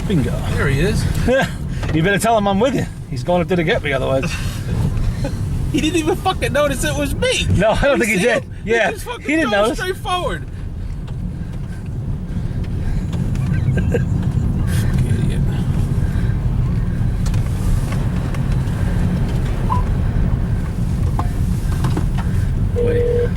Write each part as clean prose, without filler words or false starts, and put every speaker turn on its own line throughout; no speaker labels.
Bingo.
There he is.
You better tell him I'm with you. He's going up there to get me otherwise.
He didn't even fucking notice it was me.
No, I don't think he
see
did.
him?
Yeah,
just fucking
he didn't
going
notice.
straight forward. Idiot.
Wait.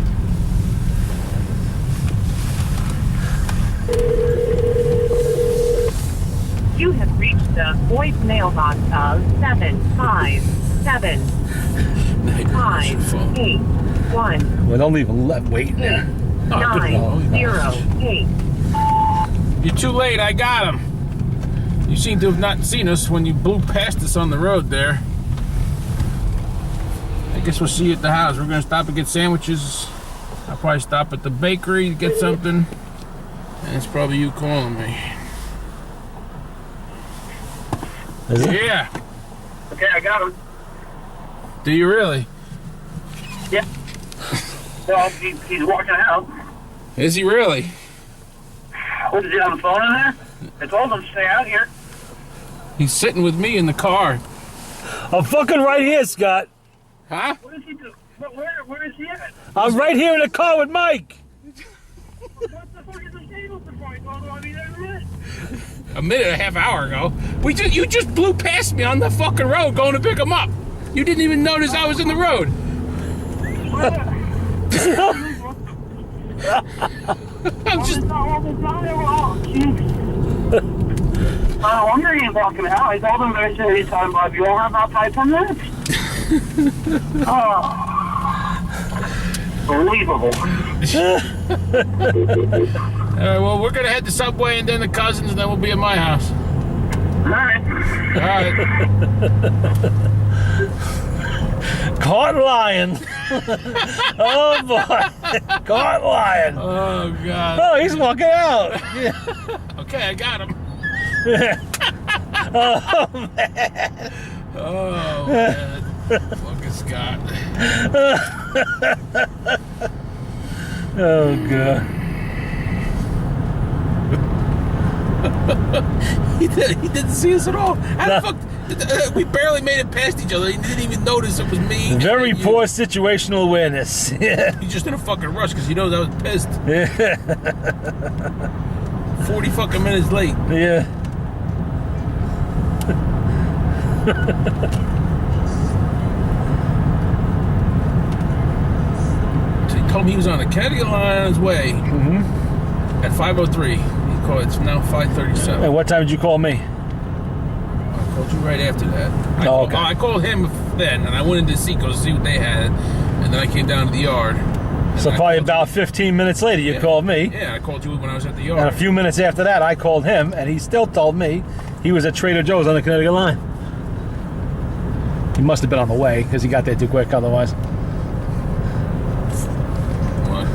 You have reached the voicemail box of 7575881
Well, don't leave him waiting there.
908.
You're too late. I got him. You seem to have not seen us when you blew past us on the road there. I guess we'll see you at the house. We're gonna stop and get sandwiches. I'll probably stop at the bakery to get something. And it's probably you calling me.
Is it?
Yeah.
Okay, I got him.
Do you really?
Yeah. Well, he's walking out.
Is he really?
Was he on the phone in there? I told him to stay out here.
He's sitting with me in the car.
I'm fucking right here, Scott.
Huh?
What is he doing? Where is he at?
I'm right here in the car with Mike.
What the fuck is the table for? I'll be there in a minute.
A minute and a half hour ago. You just blew past me on the fucking road going to pick him up. You didn't even notice I was in the road. I'm just.
Oh, wonder he ain't walking out. I told him I said he's talking about you all have about 5-10 minutes. Oh. Believable.
All right, well, we're going to head to Subway and then the Cousins, and then we'll be at my house.
Alright.
All right.
Caught lying. Oh, boy. Caught lying.
Oh, God.
Oh, he's walking out. Yeah.
Okay, I got him.
Oh, man.
Oh, man. Fucking Scott.
Oh, God.
He didn't see us at all. How the fuck? We barely made it past each other. He didn't even notice it was me.
Very
and you.
poor situational awareness. Yeah.
He's just in a fucking rush because he knows I was pissed.
Yeah.
40 fucking minutes late.
Yeah.
So he told me he was on the Connecticut line on his way at 5:03. He called. It's now 5:37.
And what time did you call me?
I called you right after that.
Okay.
I called him then, and I went into Seacoast to see what they had, and then I came down to the yard.
So probably about 15 minutes later, you called me.
Yeah, I called you when I was at the yard.
And a few minutes after that, I called him, and he still told me he was at Trader Joe's on the Connecticut line. He must have been on the way, because he got there too quick otherwise.
What?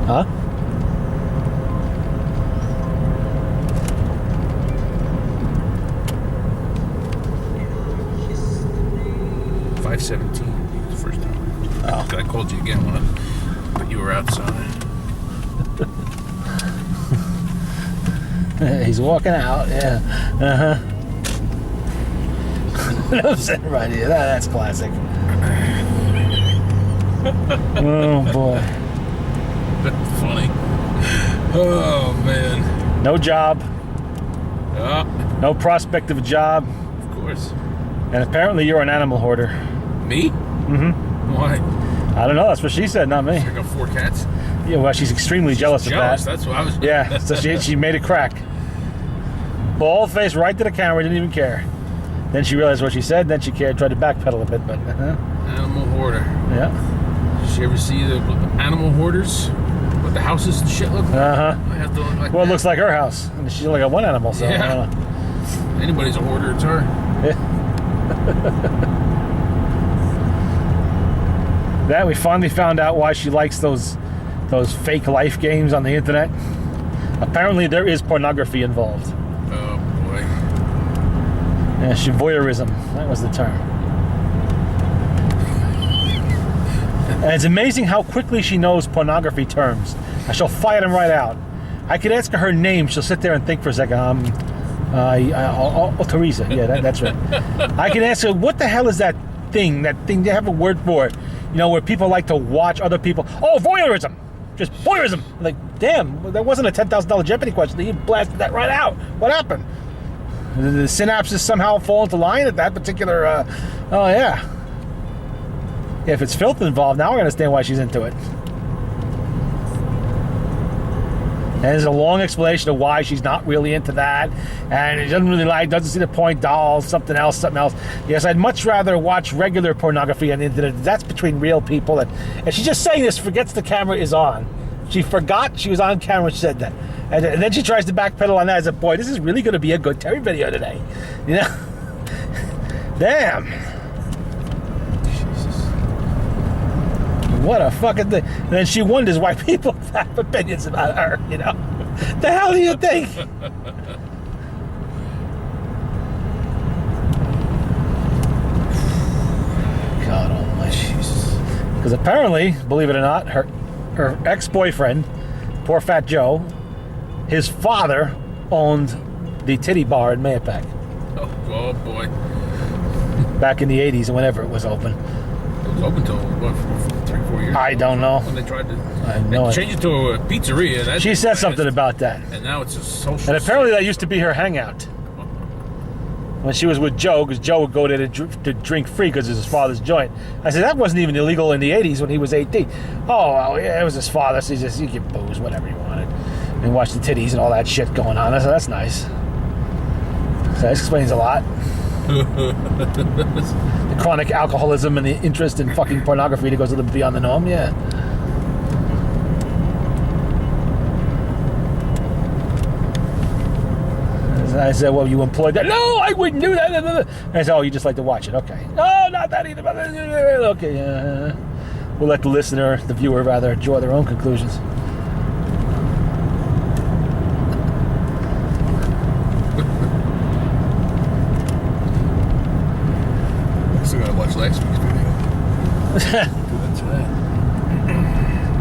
Huh?
$5:17 the first time.
Oh.
I called you again but you were outside.
He's walking out, yeah. Uh-huh. I'm sitting right here. That's classic. Oh, boy.
That's funny. Oh, man.
No job.
Oh,
No prospect of a job.
of course.
And apparently you're an animal hoarder.
Me? Mm-hmm. Why?
I don't know. That's what she said, not me.
I got 4 cats.
Yeah, well, she's extremely jealous of
Jealous,
that.
that's what I was.
Yeah, so she made a crack. Bald face right to the camera, didn't even care. Then she realized what she said, then she cared, tried to backpedal a bit, but
Animal hoarder.
yeah.
Did you ever see the animal hoarders? What the houses and shit look like?
Uh-huh.
I have to look like
Well, it
that.
looks like her house. And she's only got one animal, so I
Yeah.
don't know.
Anybody's a hoarder, it's her.
That we finally found out why she likes those fake life games on the internet. Apparently there is pornography involved.
Oh, boy.
Yeah, voyeurism. That was the term. And it's amazing how quickly she knows pornography terms. She'll fire them right out. I could ask her name. She'll sit there and think for a second. Teresa. Yeah, that's right. I can ask her, what the hell is that thing? That thing, they have a word for it. You know, where people like to watch other people. Oh, voyeurism. Just voyeurism. Like, damn, that wasn't a $10,000 Jeopardy question. You blasted that right out. What happened? The synapses somehow fall into line at that particular, oh yeah. If it's filth involved, now I understand why she's into it. And there's a long explanation of why she's not really into that. And she doesn't really like, doesn't see the point, dolls, something else. Yes, I'd much rather watch regular pornography on the internet. That's between real people. And she's just saying this, forgets the camera is on. She forgot she was on camera when she said that. And then she tries to backpedal on that as a boy. This is really going to be a good Terry video today. You know? Damn. Jesus. What a fucking thing. And then she wonders why people have opinions about her, you know? The hell do you think? God almighty. Jesus. Because apparently, believe it or not, her ex-boyfriend, poor Fat Joe, his father owned the titty bar in Mayapack.
Oh boy.
Back in the 80s and whenever it was open.
It was open till, what, 3-4 years
I
ago?
don't know.
When they tried to change it to a pizzeria.
She said something about that.
And now it's a social.
And apparently that used to be her hangout. When she was with Joe, because Joe would go there to drink free because it was his father's joint. I said, that wasn't even illegal in the 80s when he was 18. Oh, well, yeah, it was his father, so you get booze, whatever you wanted. And watch the titties and all that shit going on. I said, that's nice. So that explains a lot. The chronic alcoholism and the interest in fucking pornography that goes a little beyond the norm, yeah. I said, well, you employed that? No, I wouldn't do that. And I said, oh, you just like to watch it. Okay. No, not that either. Okay. We'll let the listener, the viewer rather, draw their own conclusions.
I still gotta watch last week's video.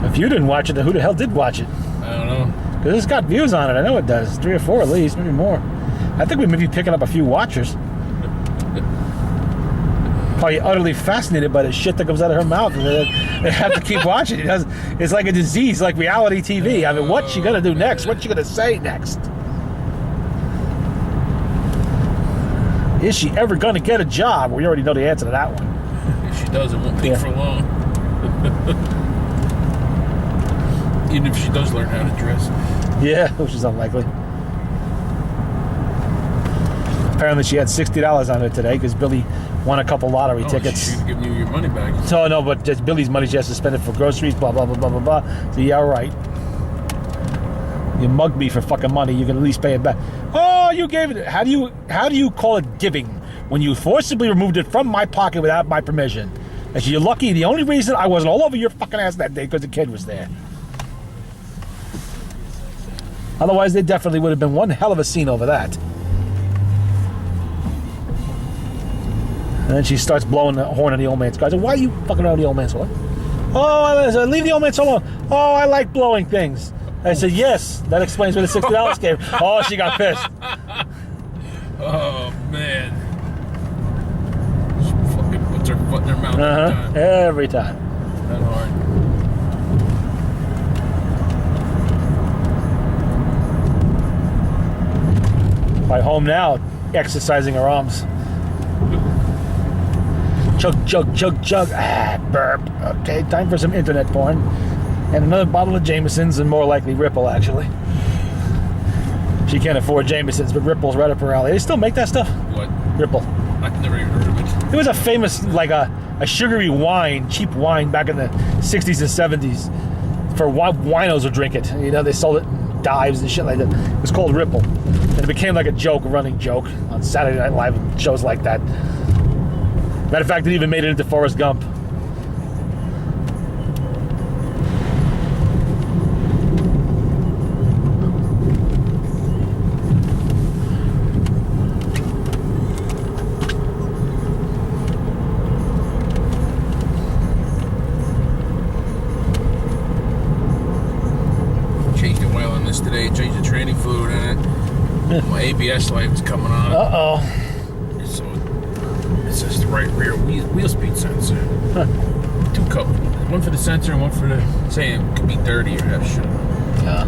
If you didn't watch it, then who the hell did watch it?
I don't know.
Because it's got views on it. I know it does. 3 or 4 at least, maybe more. I think we may be picking up a few watchers. Probably utterly fascinated by the shit that comes out of her mouth. They have to keep watching. It's like a disease, like reality TV. I mean, what's she gonna do next? What's she gonna say next? Is she ever gonna get a job? We already know the answer to that one.
If she does, it won't take for long. Even if she does learn how to dress.
Yeah, which is unlikely. Apparently she had $60 on her today because Billy won a couple lottery tickets.
She should have given you your money back.
So no, but it's Billy's money. She has to spend it for groceries, blah, blah, blah, blah, blah, blah. So yeah, all right. You mugged me for fucking money, you can at least pay it back. Oh, you gave it. How do you call it giving when you forcibly removed it from my pocket without my permission? And you're lucky. The only reason I wasn't all over your fucking ass that day because the kid was there. Otherwise, there definitely would have been one hell of a scene over that. And then she starts blowing the horn on the old man's car. I said, why are you fucking around the old man's horn? Oh, I said, leave the old man so alone. Oh, I like blowing things. I said, yes, that explains where the $60 came. Oh, she got pissed.
Oh, man. She fucking puts her foot in her mouth
every time.
That hard.
By home now, exercising her arms. Chug, chug, chug, chug. Burp. Okay, time for some internet porn. And another bottle of Jameson's, and more likely Ripple, actually. She can't afford Jameson's, but Ripple's right up her alley. They still make that stuff?
What?
Ripple.
I've never even heard of it.
It was a famous, like a sugary wine, cheap wine back in the 60s and 70s. For winos would drink it. You know, they sold it in dives and shit like that. It was called Ripple. And it became like a joke, a running joke on Saturday Night Live and shows like that. Matter of fact, it even made it into Forrest Gump.
Changed the oil on this today. Changed fluid in it. My ABS light was coming on.
Uh-oh.
So it says the right rear wheel speed sensor. Two codes. One for the sensor and one for the saying it could be dirty or have shit.
Yeah.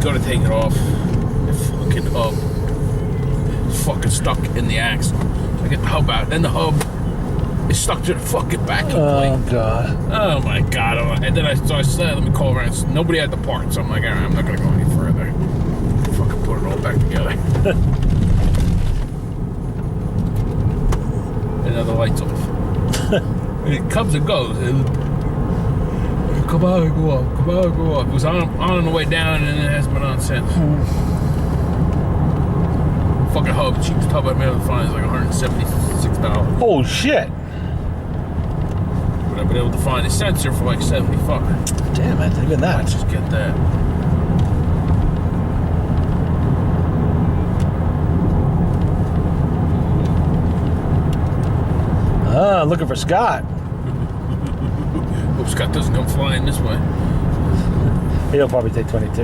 Go to take it off. The fucking hub is fucking stuck in the axle. So I get the hub out. Then the hub is stuck to the fucking backing
Oh,
plate.
God.
Oh my god. And then I said, let me call around. Nobody had the parts. So I'm like, all right, I'm not going to go any further. Fucking put it all back together. And now the light's off. And it comes and goes. Come on, go up. Come on, go up. It was on the way down and it hasn't been on since. Fucking hub. Cheapest hub I've been able to find is like $176.
Oh, shit.
But I've been able to find a sensor for like $75.
Damn it. Even that.
Let's just get that.
Looking for Scott.
Hope Scott doesn't come flying this way.
He'll probably take 22.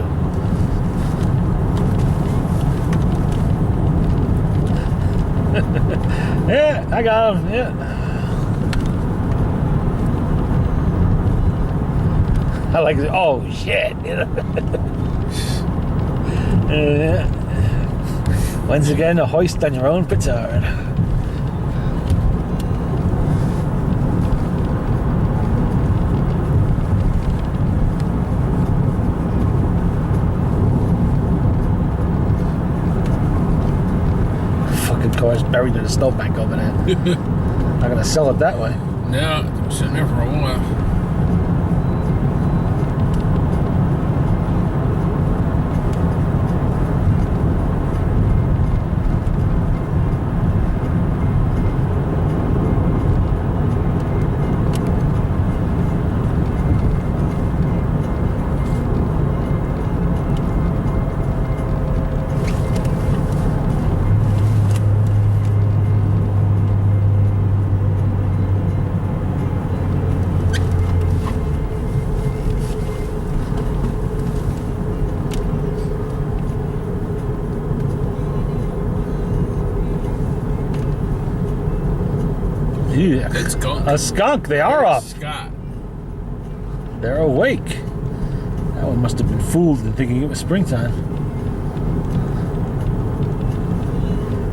Yeah, I got him. Yeah. I like it. Oh, shit. You know? Once again, a hoist on your own petard. Car's buried in a snowbank over there. Not gonna sell it that way.
No, it's been sitting there for a while.
Yeah.
It's skunk.
A skunk. They are up.
Scott.
They're awake. That one must have been fooled into thinking it was springtime.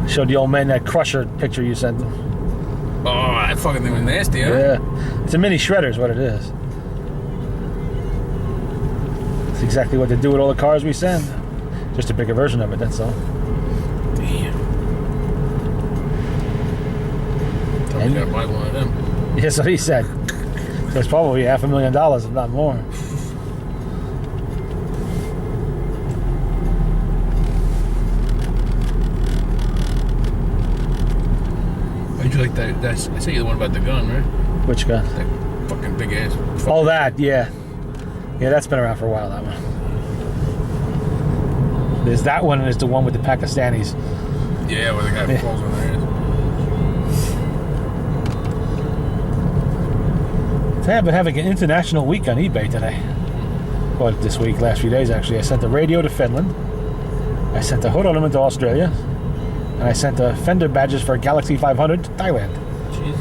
Showed the old man that crusher picture you sent him.
Oh, that fucking thing was nasty, huh?
Yeah. It's a mini shredder is what it is. It's exactly what they do with all the cars we send. Just a bigger version of it, that's all.
Damn. Tell me you gotta buy one of them.
That's what he said. There's probably $500,000, if not more.
How'd you like that? I say you the one about the gun, right?
Which gun?
That fucking big ass.
Oh, that, yeah. Yeah, that's been around for a while, that one. There's that one, and there's the one with the Pakistanis.
Yeah, where the guy falls on their ass.
I've been having an international week on eBay today. Well, this week, last few days actually. I sent a radio to Finland. I sent a hood ornament to Australia. And I sent a fender badges for a Galaxy 500 to Thailand.
Jesus.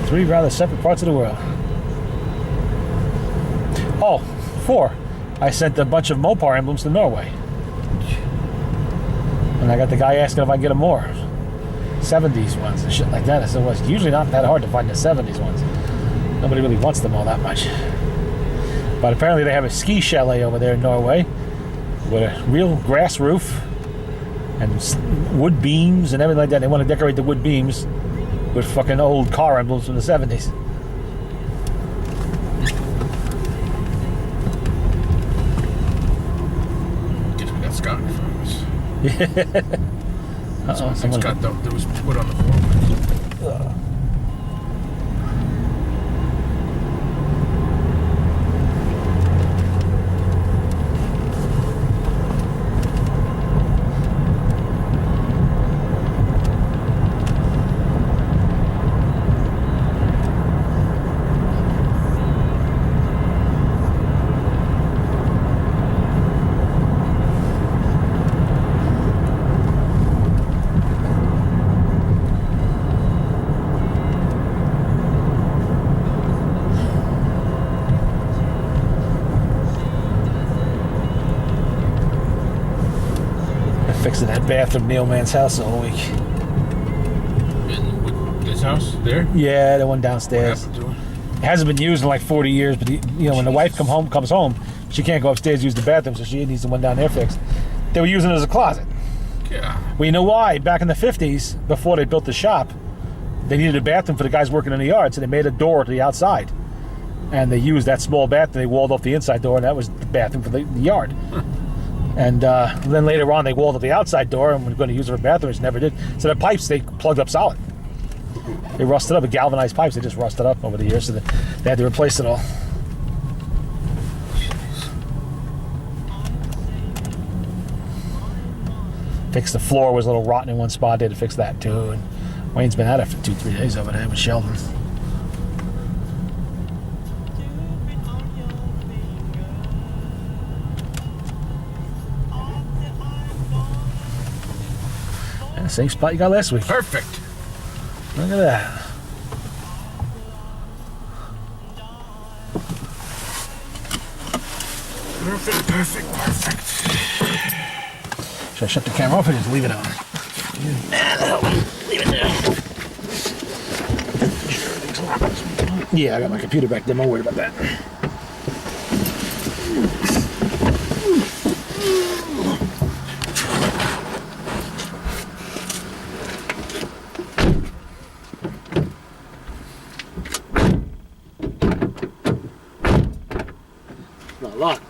3 rather separate parts of the world. Oh, 4. I sent a bunch of Mopar emblems to Norway. And I got the guy asking if I can get them more. 70s ones and shit like that. I said, well, it's usually not that hard to find the 70s ones. Nobody really wants them all that much. But apparently they have a ski chalet over there in Norway with a real grass roof and wood beams and everything like that. They want to decorate the wood beams with fucking old car emblems from the 70s.
Guess we got Scott in front of us.
Uh-oh, someone...
Scott, though, there was wood on the floor.
Fixing that bathroom Neil Man's house all week.
In this house there.
Yeah, the one
What
downstairs.
happened to it?
It hasn't been used in like 40 years, but when the wife comes home, she can't go upstairs to use the bathroom, so she needs the one down there fixed. They were using it as a closet.
Yeah.
Well, you know why? Back in the 50s, before they built the shop, they needed a bathroom for the guys working in the yard, so they made a door to the outside. And they used that small bathroom. They walled off the inside door, and that was the bathroom for the yard. And then later on, they walled up the outside door, and we're going to use it for bathrooms. Never did. So the pipes, they plugged up solid. They rusted up. The galvanized pipes, they just rusted up over the years, so they had to replace it all. Fixed the floor, was a little rotten in one spot. They had to fix that too. And Wayne's been at it for 2-3 days over there with Sheldon. And the same spot you got last week.
Perfect.
Look at that.
Perfect.
Should I shut the camera off or just leave it on? Leave it there. Yeah, I got my computer back there. I'm not worried about that. Not a lot.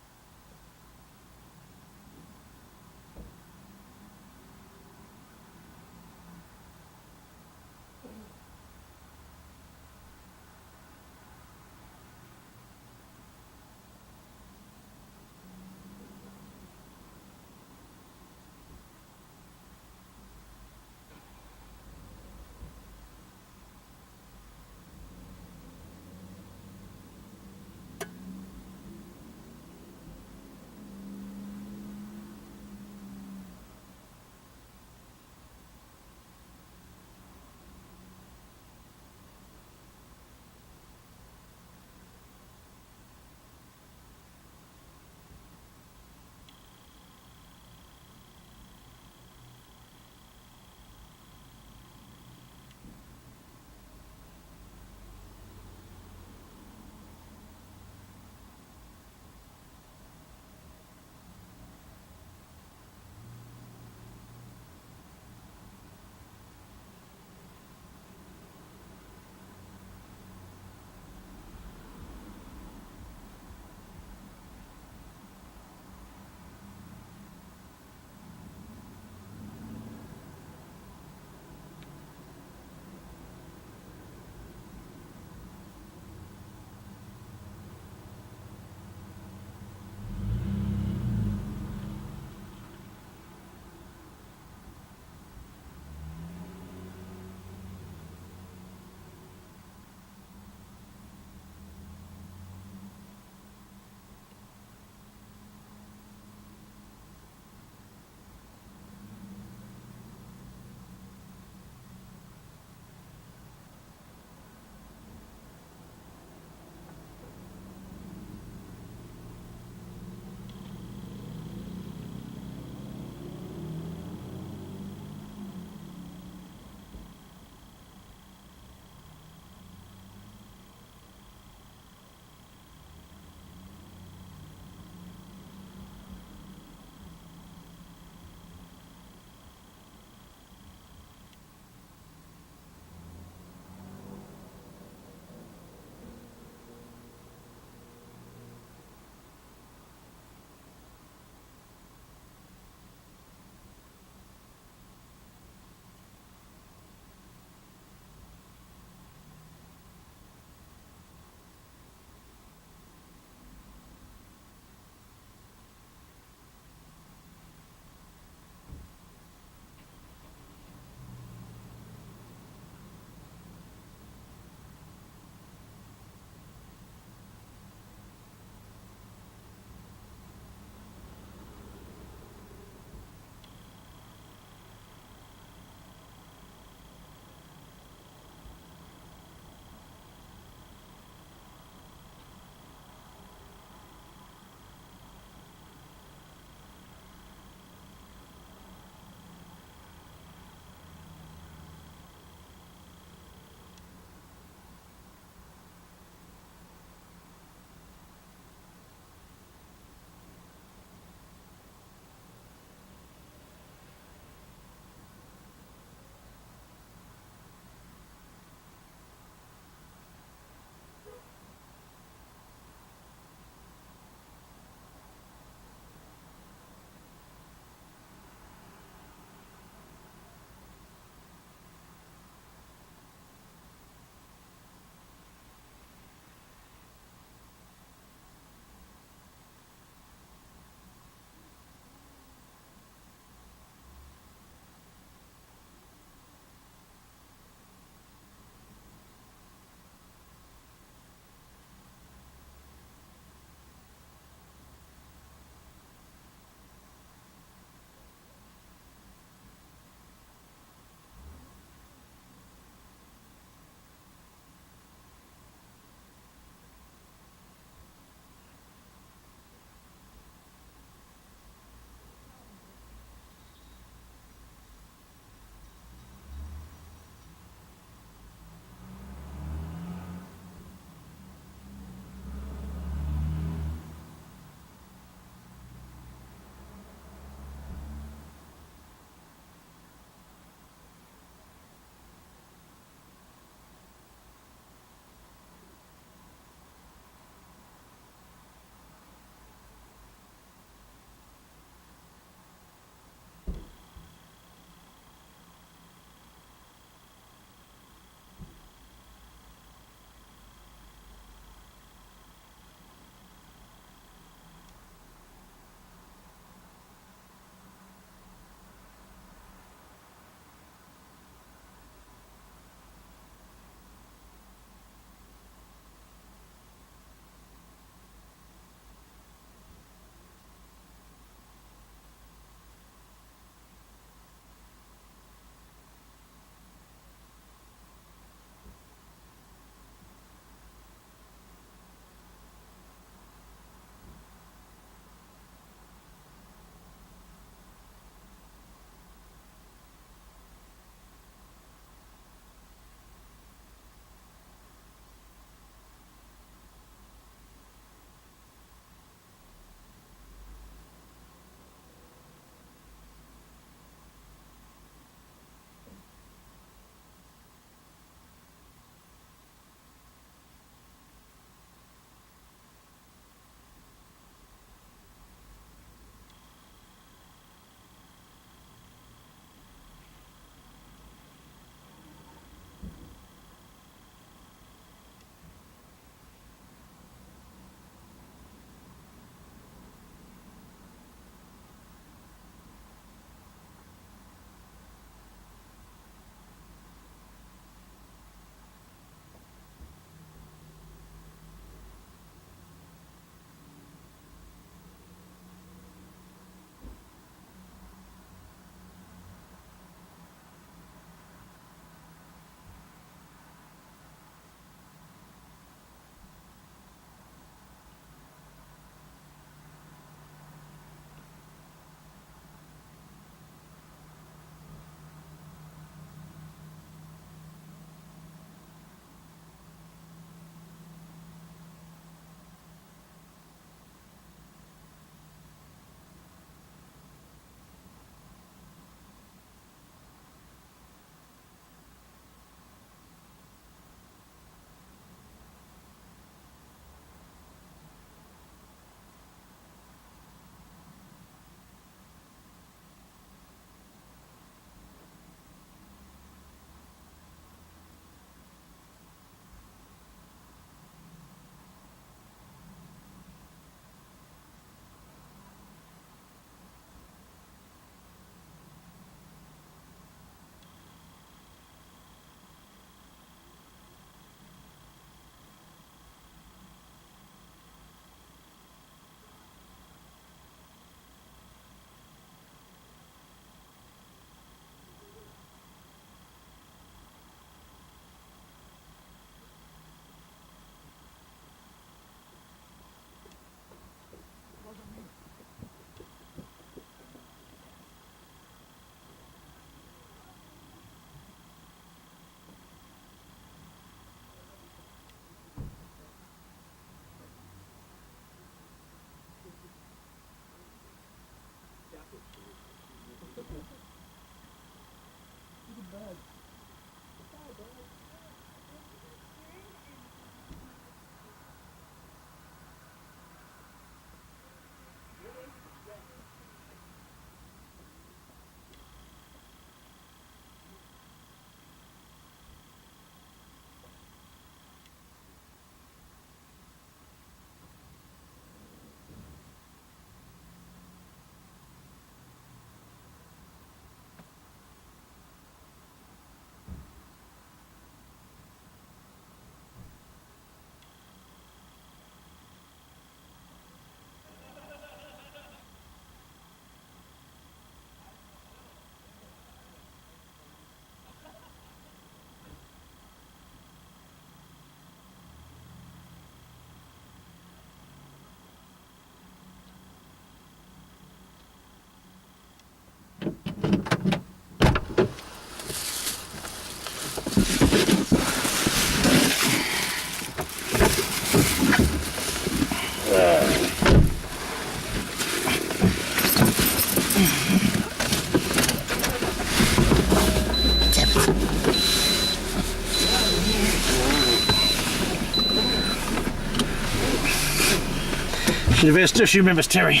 She remembers Terry.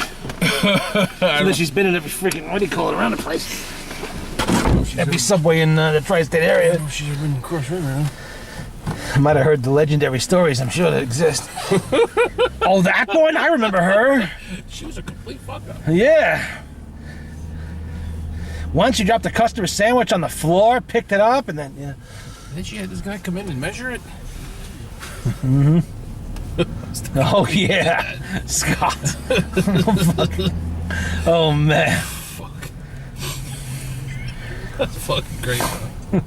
Unless she's been in every freaking, what do you call it, around the place? Every subway in the tri-state area.
She's been Cross River, huh?
I might have heard the legendary stories, I'm sure that exist. Oh, that one? I remember her.
She was a complete fuck up.
Yeah. Once she dropped a customer sandwich on the floor, picked it up, and then, yeah.
And then she had this guy come in and measure it.
Mm-hmm. Oh, yeah. Scott. Oh, man.
Fuck. That's fucking great, man.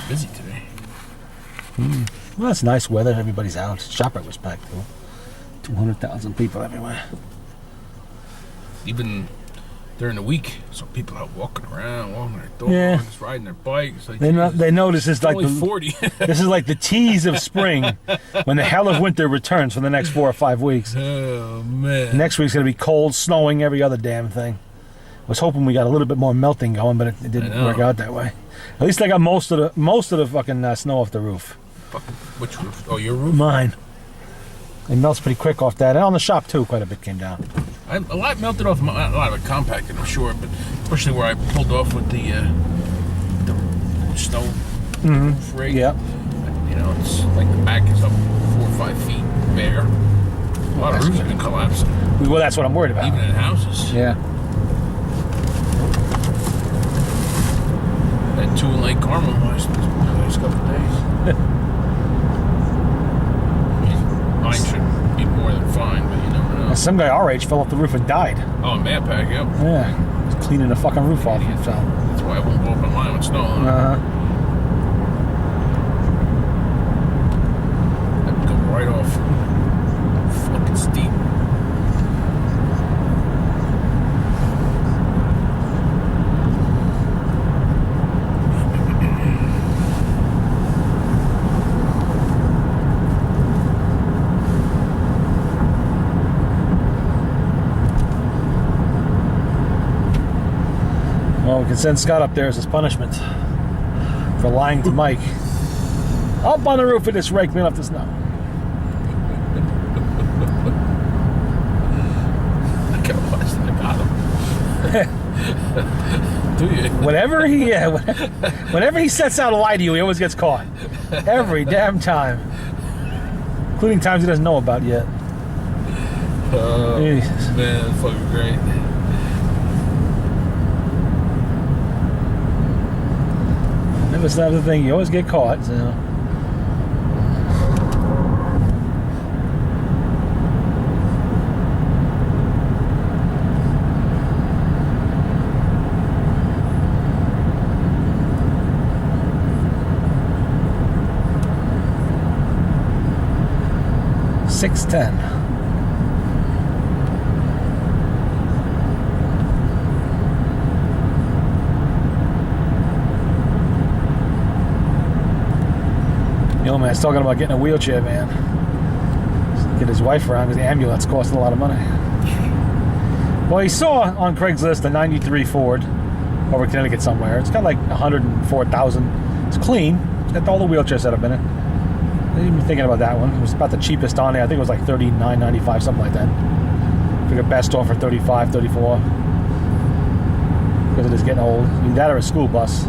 Busy today.
Well, it's nice weather. Everybody's out. ShopRite was packed, though. 200,000 people everywhere.
Even during the week, some people out walking around, walking their dogs,
Yeah.
riding their bikes. Like,
They know this is like
only
the
40.
this is like the tease of spring, when the hell of winter returns for the next 4 or 5 weeks.
Oh man.
Next week's gonna be cold, snowing, every other damn thing. I was hoping we got a little bit more melting going, but it didn't
I know.
work out that way. At least I got most of the fucking snow off the roof.
Fucking, which roof? Oh, your roof?
Mine. It melts pretty quick off that, and on the shop too. Quite a bit came down.
A lot melted off. A lot of it compacted, I'm sure, but especially where I pulled off with the snow roof rig.
Yeah.
You know, it's like the back is up 4 or 5 feet bare. A lot of roofs have been collapsing,
Well, that's what I'm worried about.
even in houses.
Yeah.
Had 2 in Lake Carmel last couple of days. Mine should be more than fine, but you never know.
Some guy our age fell off the roof and died.
Oh, in Mayapack, yep.
Yeah. He was cleaning the fucking roof off and fell.
That's why I won't go up on mine with snow.
Uh-huh.
That'd go right off. Fucking steep.
Well, we can send Scott up there as his punishment for lying to Mike. Up on the roof with this rake, clean up the snow.
I can't watch that. I got him. Do you?
Whenever he sets out to lie to you, he always gets caught. Every damn time. Including times he doesn't know about yet. Jesus.
Man, that's fucking great.
Never stop the thing, you always get caught, so. $6.10. Yo, man's talking about getting a wheelchair, man. Get his wife around because the ambulance costs a lot of money. Well, he saw on Craigslist a 93 Ford over Connecticut somewhere. It's got like 104,000. It's clean. It's got all the wheelchair setup in it. I didn't even thinking about that one. It was about the cheapest on there. I think it was like $39.95, something like that. Figured best store for $35, $34. Because it is getting old. Either that or a school bus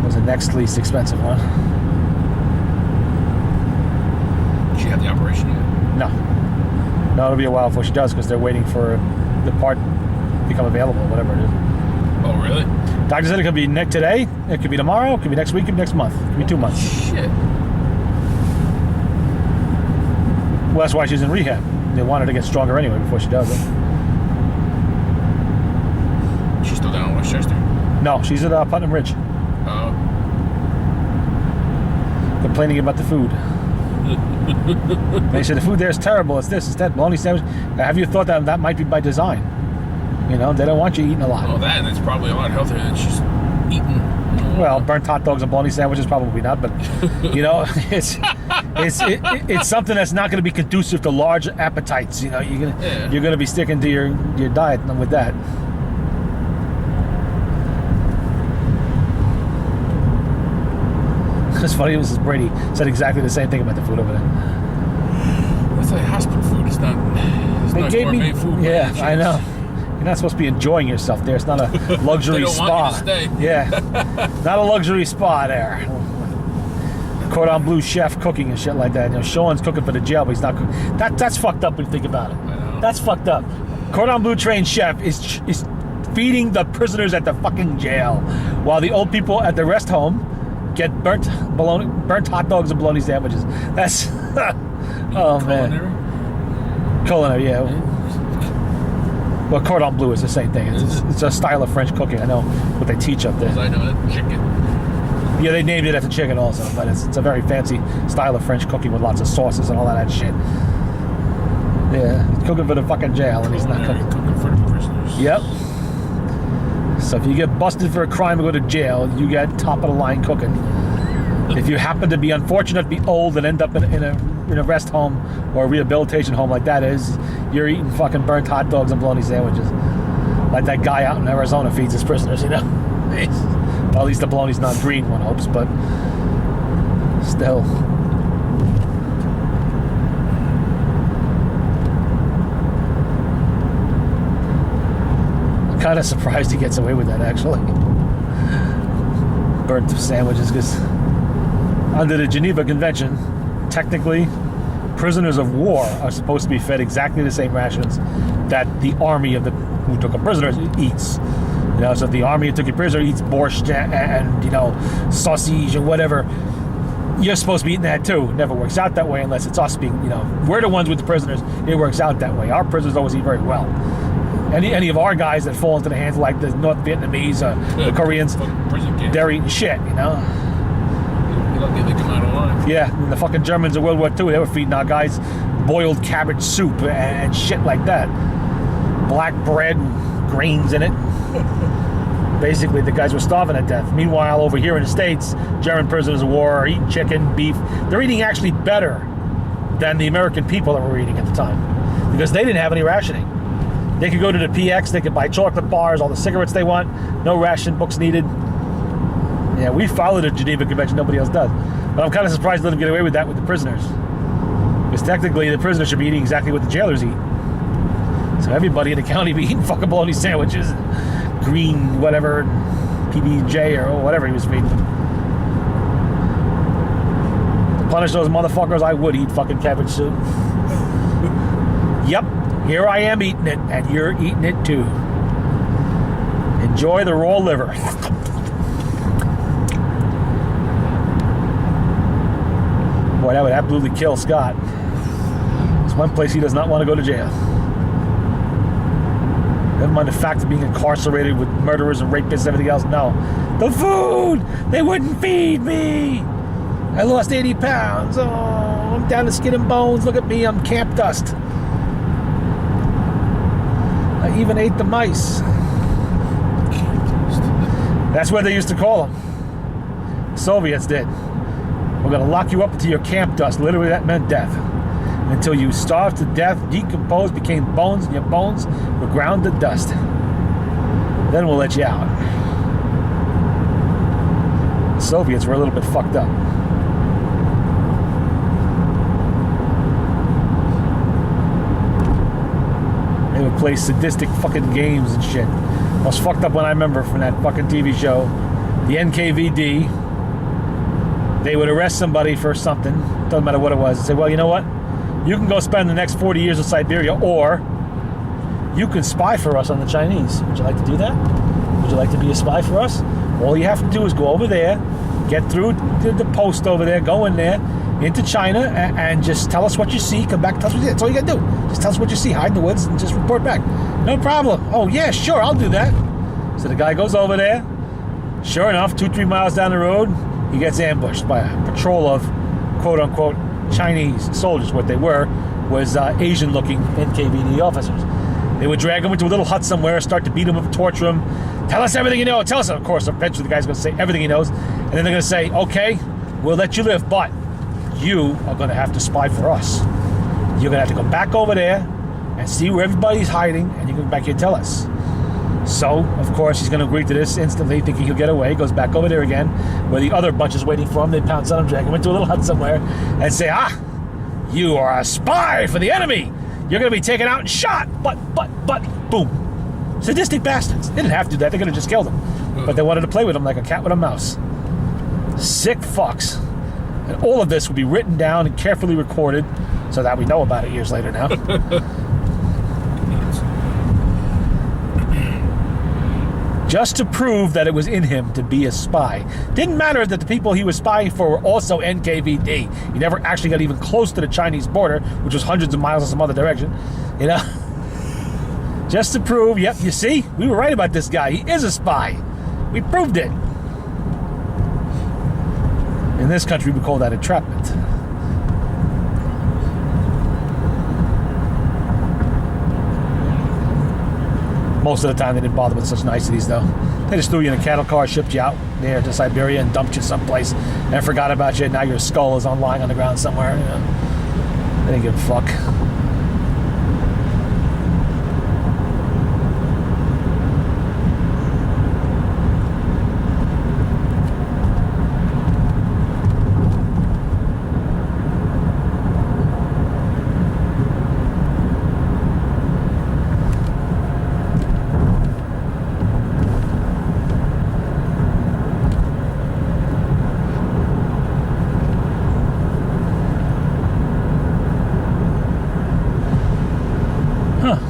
was the next least expensive one.
She had the operation yet?
No, it'll be a while before she does because they're waiting for the part to become available, whatever it is.
Oh, really?
Doctor said it could be today, it could be tomorrow, it could be next week, it could be next month, it could be 2 months.
Shit.
Well, that's why she's in rehab. They want her to get stronger anyway before she does it.
She's still down in Westchester?
No, she's at Putnam Ridge,
Oh.
complaining about the food. They said the food there is terrible. It's this, it's that, bologna sandwich. Have you thought that might be by design? You know, they don't want you eating a lot.
Oh, that, and it's probably a lot healthier than she's eating. You know,
Well, burnt hot dogs and bologna sandwiches probably not, but you know, it's something that's not going to be conducive to large appetites. You know, you're gonna be sticking to your diet with that. It's funny. Mrs. Brady said exactly the same thing about the food over there.
It's like hospital food. It's not. It's not gourmet food.
Yeah, I know. You're not supposed to be enjoying yourself there. It's not a luxury
They don't
spa.
want you to stay.
Yeah, not a luxury spa there. Cordon Bleu chef cooking and shit like that. You know, Sean's cooking for the jail, but he's not cooking. That's fucked up when you think about it.
I know.
That's fucked up. Cordon Bleu trained chef is feeding the prisoners at the fucking jail, while the old people at the rest home get burnt hot dogs and bologna sandwiches. That's oh man. Culinary, yeah. Well, cordon bleu is the same thing. It's a style of French cooking. I know what they teach up there.
I know that chicken.
Yeah, they named it after chicken also, but it's a very fancy style of French cooking with lots of sauces and all that shit. Yeah, he's cooking for the fucking jail, and he's not cooking.
Cooking for the prisoners.
Yep. So if you get busted for a crime and go to jail, you get top of the line cooking. If you happen to be unfortunate, be old, and end up in a rest home or a rehabilitation home like that is, you're eating fucking burnt hot dogs and bologna sandwiches, like that guy out in Arizona feeds his prisoners. You know, well, at least the bologna's not green, one hopes, but still. I'm kind of surprised he gets away with that, actually. Burnt sandwiches, because under the Geneva Convention, technically, prisoners of war are supposed to be fed exactly the same rations that the army of who took a prisoner eats. You know, so if the army who took a prisoner eats borscht and you know, sausage or whatever, you're supposed to be eating that too. It never works out that way unless it's us being, you know, we're the ones with the prisoners. It works out that way. Our prisoners always eat very well. Any of our guys that fall into the hands of like the North Vietnamese, the Koreans, they're eating shit, you know.
Lucky they come out alive.
Yeah, and the fucking Germans in World War II, they were feeding our guys boiled cabbage soup and shit like that. Black bread, grains in it. Basically, the guys were starving to death. Meanwhile, over here in the States, German prisoners of war are eating chicken, beef. They're eating actually better than the American people that were eating at the time, because they didn't have any rationing. They could go to the PX, they could buy chocolate bars, all the cigarettes they want, no ration books needed. Yeah, we follow the Geneva Convention, nobody else does. But I'm kind of surprised to let them get away with that with the prisoners. Because technically, the prisoners should be eating exactly what the jailers eat. So everybody in the county be eating fucking bologna sandwiches, green whatever, PBJ or whatever he was feeding them. To punish those motherfuckers, I would eat fucking cabbage soup. Yep, here I am eating it, and you're eating it too. Enjoy the raw liver. Boy, that would absolutely kill Scott. It's one place he does not want to go to jail. Never mind the fact of being incarcerated with murderers and rapists and everything else. No. The food! They wouldn't feed me! I lost 80 pounds. Oh, I'm down to skin and bones. Look at me, I'm camp dust. I even ate the mice. That's what they used to call them. The Soviets did. We're going to lock you up until you're camp dust. Literally, that meant death. Until you starved to death, decomposed, became bones, and your bones were ground to dust. Then we'll let you out. The Soviets were a little bit fucked up. They would play sadistic fucking games and shit. I was fucked up when I remember from that fucking TV show, the NKVD. They would arrest somebody for something, doesn't matter what it was, and say, well, you know what? You can go spend the next 40 years in Siberia, or you can spy for us on the Chinese. Would you like to do that? Would you like to be a spy for us? All you have to do is go over there, get through the post over there, go in there, into China, and just tell us what you see, come back and tell us what you see. That's all you got to do. Just tell us what you see, hide in the woods, and just report back. No problem. Oh, yeah, sure, I'll do that. So the guy goes over there. Sure enough, 2-3 miles down the road, he gets ambushed by a patrol of quote-unquote Chinese soldiers. What they were was Asian-looking NKVD officers. They would drag him into a little hut somewhere, start to beat him up, torture him. Tell us everything you know. Tell us. Of course, eventually the guy's going to say everything he knows. And then they're going to say, okay, we'll let you live, but you are going to have to spy for us. You're going to have to go back over there and see where everybody's hiding, and you're going to come back here and tell us. So, of course, he's going to agree to this instantly, thinking he'll get away. Goes back over there again, where the other bunch is waiting for him. They pounce on him, drag him into a little hut somewhere, and say, you are a spy for the enemy. You're going to be taken out and shot. But, boom. Sadistic bastards. They didn't have to do that. They could have just killed him. But they wanted to play with him like a cat with a mouse. Sick fucks. And all of this will be written down and carefully recorded so that we know about it years later now. Just to prove that it was in him to be a spy. Didn't matter that the people he was spying for were also NKVD. He never actually got even close to the Chinese border, which was hundreds of miles in some other direction. You know? Just to prove, yep, you see? We were right about this guy. He is a spy. We proved it. In this country, we call that entrapment. Most of the time, they didn't bother with such niceties, though. They just threw you in a cattle car, shipped you out there to Siberia, and dumped you someplace, and forgot about you. Now your skull is lying on the ground somewhere. You know? They didn't give a fuck.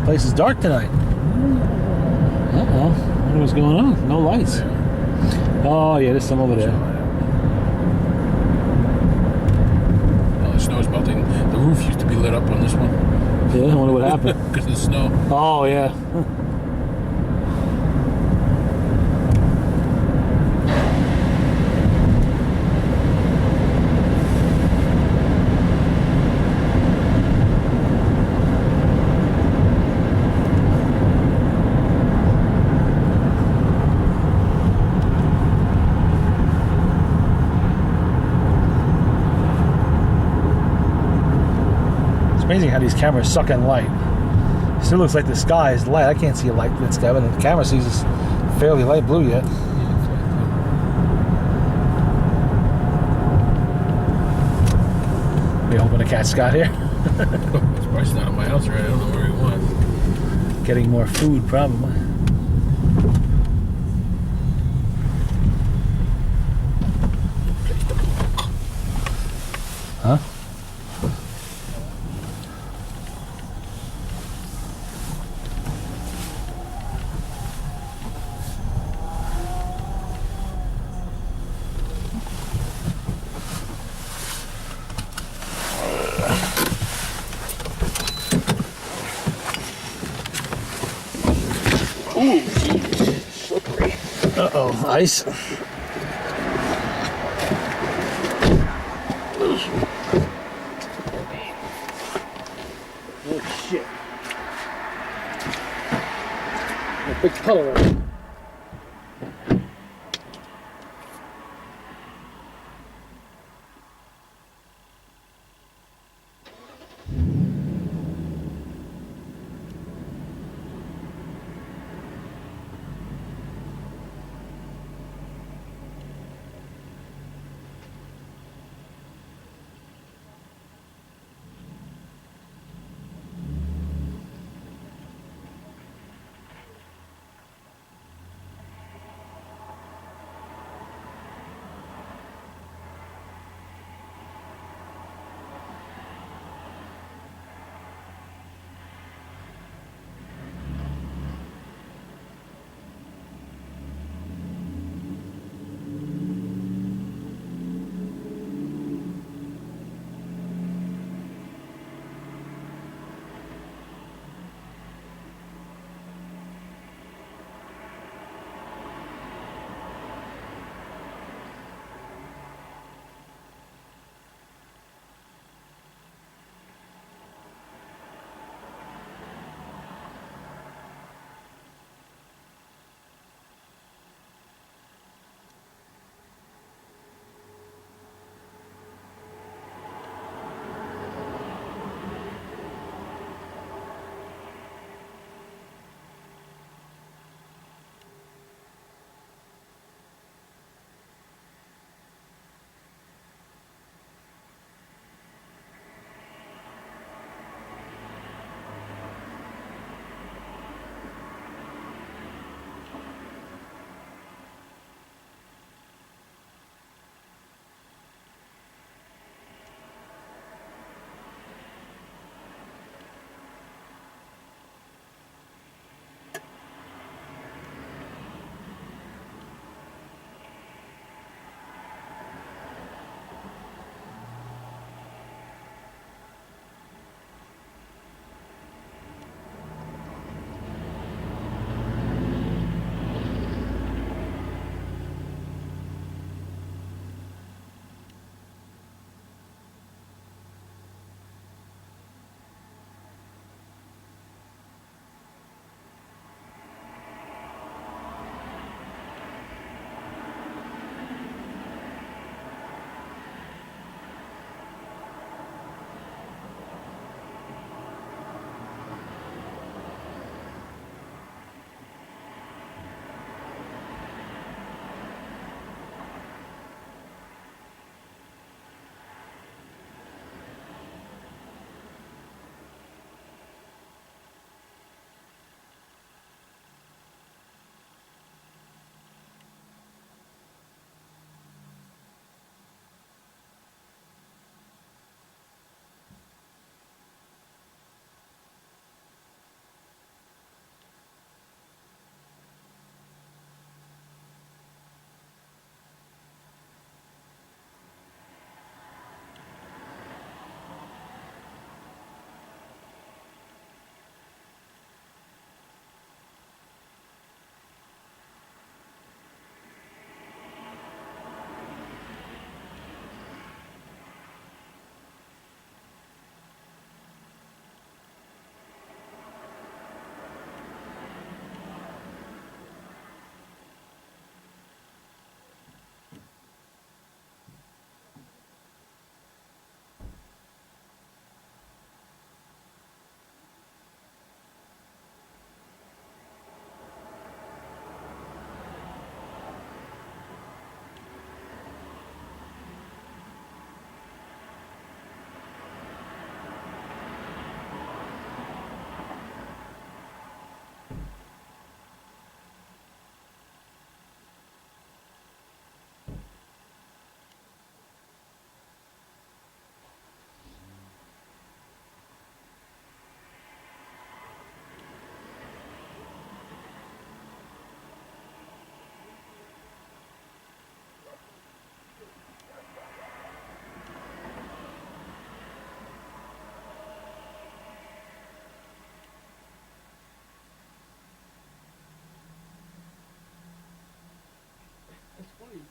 Place is dark tonight. Uh-oh. I wonder what's going on. No lights. Oh, yeah, there's some over there.
Oh, the snow's melting. The roof used to be lit up on this one.
Yeah, I wonder what happened.
Because of the snow.
Oh, yeah. Amazing how these cameras suck in light. It still looks like the sky is light. I can't see a light in the sky, but the camera sees it's fairly light blue yet. We hoping the cat's got here.
It's probably not at my house right. I don't know where he went.
Getting more food, probably. Huh?
Ooh, geez. Slippery.
Uh-oh, ice. Oh, shit. A big puddle of it.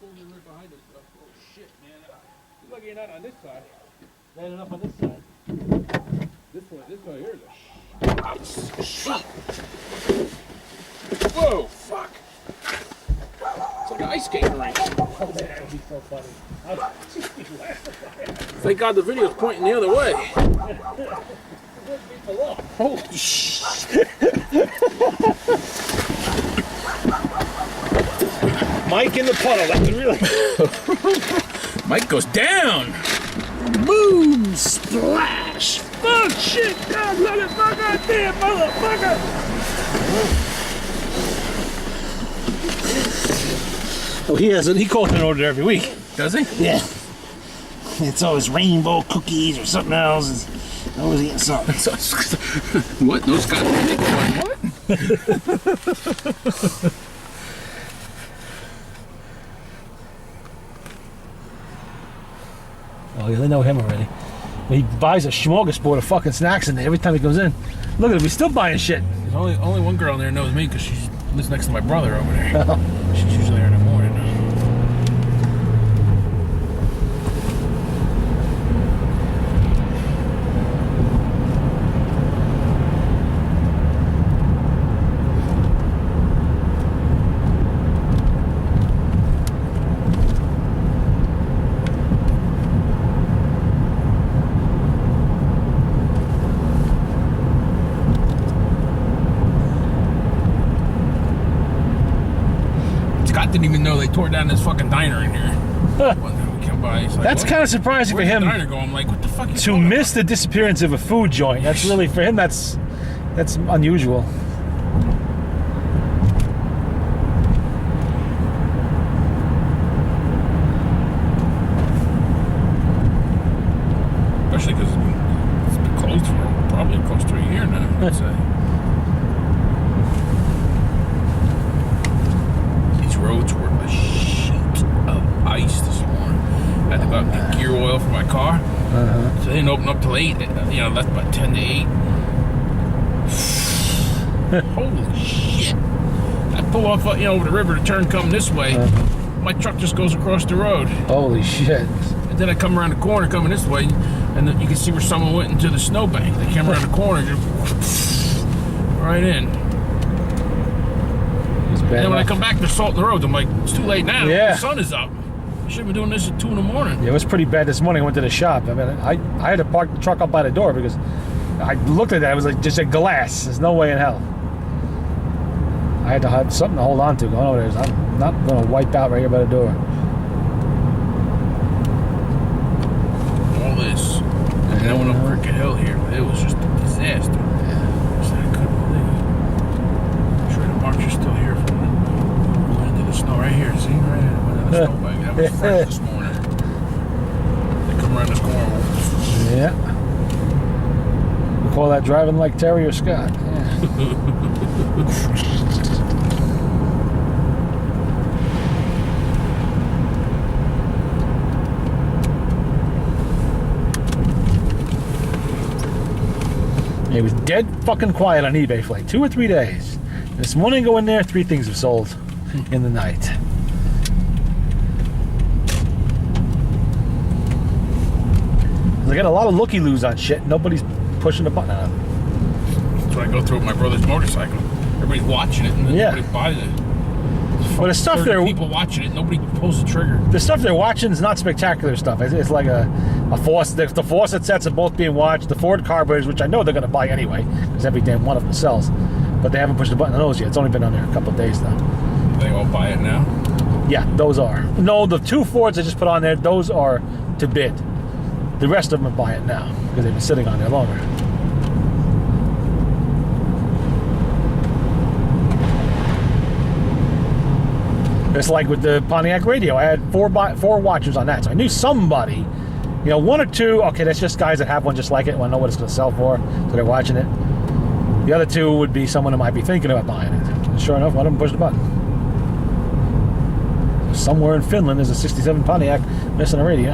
pulling me right behind us. Oh shit, man! Looks like you're not on this side.
Landing up on this side.
This one here is a whoa, fuck! It's like an ice skating rink.
Oh, that would be so funny.
Thank God the video's pointing the other way. Holy shit!
Mike in the puddle. That's really.
Mike goes down.
Boom! Splash! Fuck! Shit! God, motherfucker! Damn, motherfucker! Oh, he has it. He calls an order every week.
Does he?
Yeah. It's always rainbow cookies or something else. It's always eating something.
What? No Scott? What?
Oh, yeah, they know him already. He buys a smorgasbord of fucking snacks in there every time he goes in. Look at him, he's still buying shit.
There's only one girl in there knows me because she lives next to my brother over there. She's usually there in the morning. Scott didn't even know they tore down this fucking diner in here. One time we came by, he's like,
That's
"What?
kind of surprising for
Where'd the
him
diner go?" I'm like, what the fuck?
to miss the disappearance of a food joint. That's really, for him, that's unusual.
Especially because it's been closed for probably close to a year now, I'd say. These roads were a sheet of ice this morning. I had to go out and get gear oil for my car. So they didn't open up till 8. Left about 10 to 8. Holy shit. I pull off, over the river to turn coming this way. My truck just goes across the road.
Holy shit.
And then I come around the corner coming this way, and then you can see where someone went into the snowbank. They came around the corner, just right in.
It's bad
And then when I
enough.
come back, they're salting the roads. I'm like, it's too late now.
Yeah.
The sun is up. I should have been doing this at 2 in the morning.
Yeah, it was pretty bad this morning. I went to the shop. I mean, I had to park the truck up by the door because I looked at that. It was like just a glass. There's no way in hell. I had to have something to hold on to. Going over there. I'm not going to wipe out right here by the door.
All this. And then I went up Cricket Hill here. It was just a disaster. I couldn't believe it. I'm sure the marks are still here from the into the snow right here. See, right here. The snowbank. That was fresh this morning. They come around this corner.
Yeah. We call that driving like Terry or Scott. Yeah. It was dead fucking quiet on eBay for like 2 or 3 days. This morning, go in there, 3 things have sold in the night. I got a lot of looky-loos on shit. Nobody's pushing the button on it.
That's when I go through with my brother's motorcycle. Everybody's watching it, and then
Yeah.
nobody buys it.
But the stuff
30
they're
people watching it, nobody pulls the trigger.
the stuff they're watching is not spectacular stuff. It's like a Fawcett. The Fawcett sets are both being watched. The Ford carburetors, which I know they're going to buy anyway, because every damn one of them sells. But they haven't pushed the button on those yet. It's only been on there a couple of days now.
They all buy it now.
Yeah, those are. No, the 2 Fords I just put on there, those are to bid. The rest of them are buying it now because they've been sitting on there longer. It's like with the Pontiac radio. I had four watchers on that, so I knew somebody, 1 or 2. Okay, that's just guys that have one just like it, want to know what it's going to sell for, so they're watching it. The other 2 would be someone who might be thinking about buying it. And sure enough, one of them pushed the button. Somewhere in Finland, there's a '67 Pontiac missing a radio.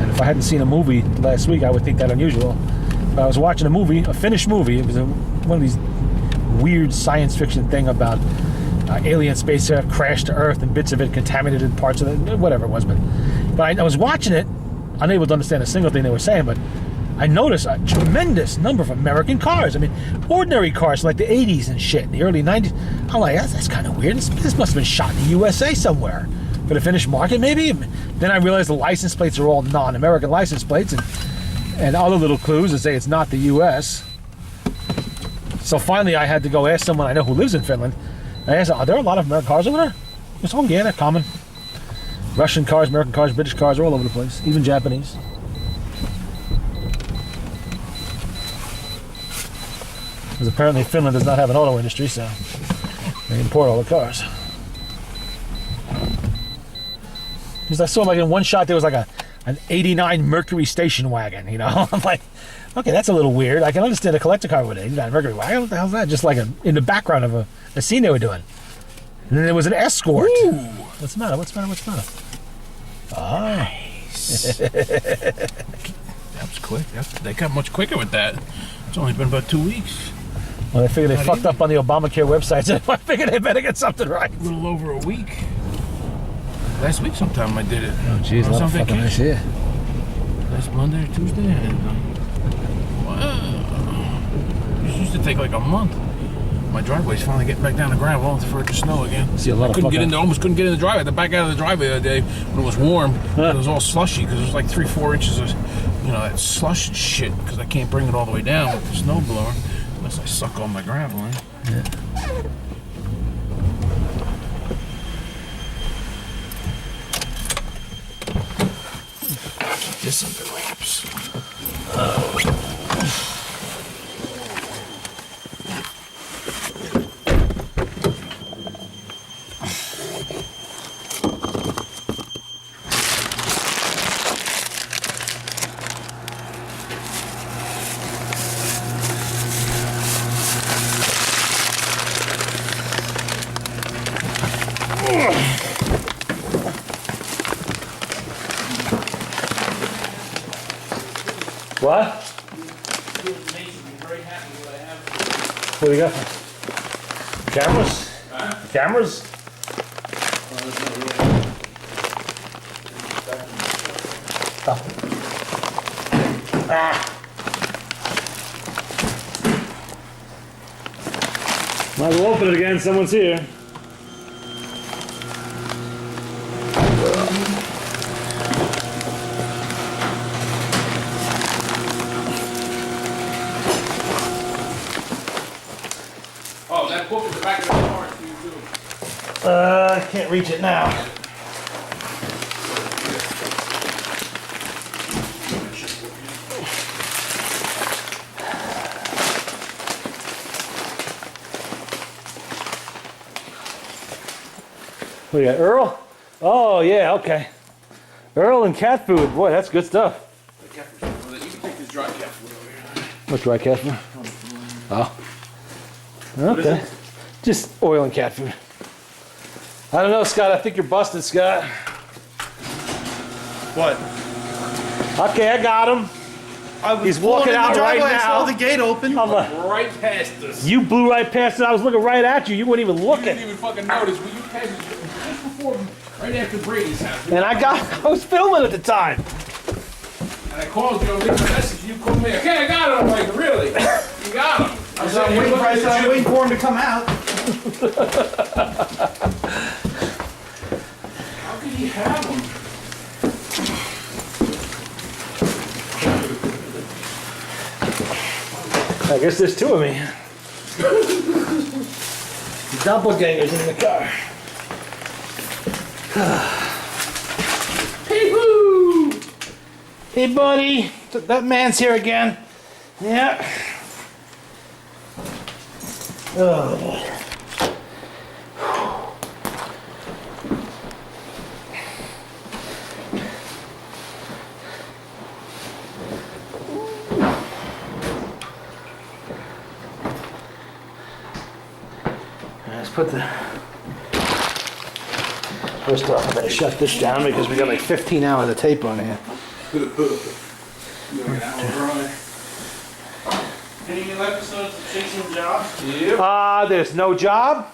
And if I hadn't seen a movie last week, I would think that unusual. But I was watching a movie, a Finnish movie. It was one of these weird science fiction thing about alien spacecraft crashed to Earth and bits of it contaminated parts of it, whatever it was. But I was watching it, unable to understand a single thing they were saying, but I noticed a tremendous number of American cars. I mean, ordinary cars like the 80s and shit, the early 90s. I'm like, that's kind of weird. This must have been shot in the USA somewhere. For the finished market, maybe? Then I realized the license plates are all non-American license plates, and other little clues that say it's not the US. So finally I had to go ask someone I know who lives in Finland. I asked, are there a lot of American cars over there? It's all, yeah, they're common. Russian cars, American cars, British cars are all over the place, even Japanese. Because apparently Finland does not have an auto industry, so they import all the cars. Because I saw like in one shot there was like an 89 Mercury station wagon, you know? I'm like, okay, that's a little weird. I can understand a collector car with an 89 Mercury wagon. What the hell's that? Just like in the background of a scene they were doing. And then there was an Escort.
Ooh.
What's the matter? What's the matter? Ah.
Nice. That was quick. They got much quicker with that. It's only been about 2 weeks.
Well, I figured they
Not
fucked
even.
up on the Obamacare website, so I figured they better get something right.
A little over a week. Last week sometime I did it.
Oh, jeez,
I was on vacation.
nice here.
Last Monday or Tuesday. And, wow. This used to take like a month. My driveway's finally getting back down to gravel for it to snow again.
See a lot of
couldn't get
fucking-
in. Almost couldn't get in the driveway. The back out of the driveway the other day when it was warm. It was all slushy because it was like 3-4 inches of, that slush shit. Because I can't bring it all the way down with the snow blower unless I suck all my gravel in.
Yeah.
This under wraps.
What? What do you got? Cameras? Cameras? Oh. Ah. Might as well open it again. Someone's here.
Oh, that book in the back of the car for you too.
I can't reach it now. What do you got, Earl? Oh, yeah, okay. Earl and cat food. Boy, that's good stuff.
You can take this dry cat food over here.
What dry cat food? Oh. Okay. Just oil and cat food. I don't know, Scott. I think you're busted, Scott.
What?
Okay, I got him.
I was
He's
pulling
walking
in the
out right
driveway, I saw
now.
the gate open.
I'm like,
Right past us.
you blew right past it. I was looking right at you. You weren't even
You
looking.
didn't even fucking notice. When you passed it just before, right after Brady's house.
And I was filming at the time.
And I called you, I leave a message, you called me. Okay, I got it. I'm like, really? You got him. I said,
I'm waiting for him to come out.
how could he have them?
I guess there's two of me. Doppelgangers in the car.
Hey, woo!
Hey, buddy. That man's here again. Yeah. Oh, boy. Let's put the... First off, I better shut this down because we got like 15 hours of tape on here.
Any new episodes of Chasing Jobs?
There's no job,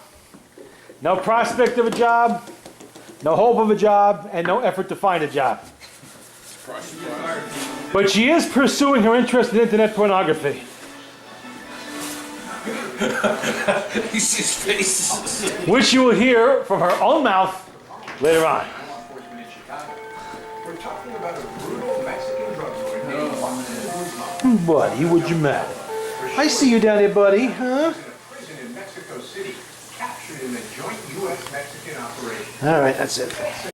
no prospect of a job, no hope of a job, and no effort to find a job. But she is pursuing her interest in internet pornography,
He's his face.
which you will hear from her own mouth later on.
We're talking about a brutal Mexican drug lord named Joaquin Guzman.
Buddy, would you matter? I see you down there, buddy, huh?
In a prison in Mexico City, captured in a joint U.S.-Mexican operation.
All right, that's it.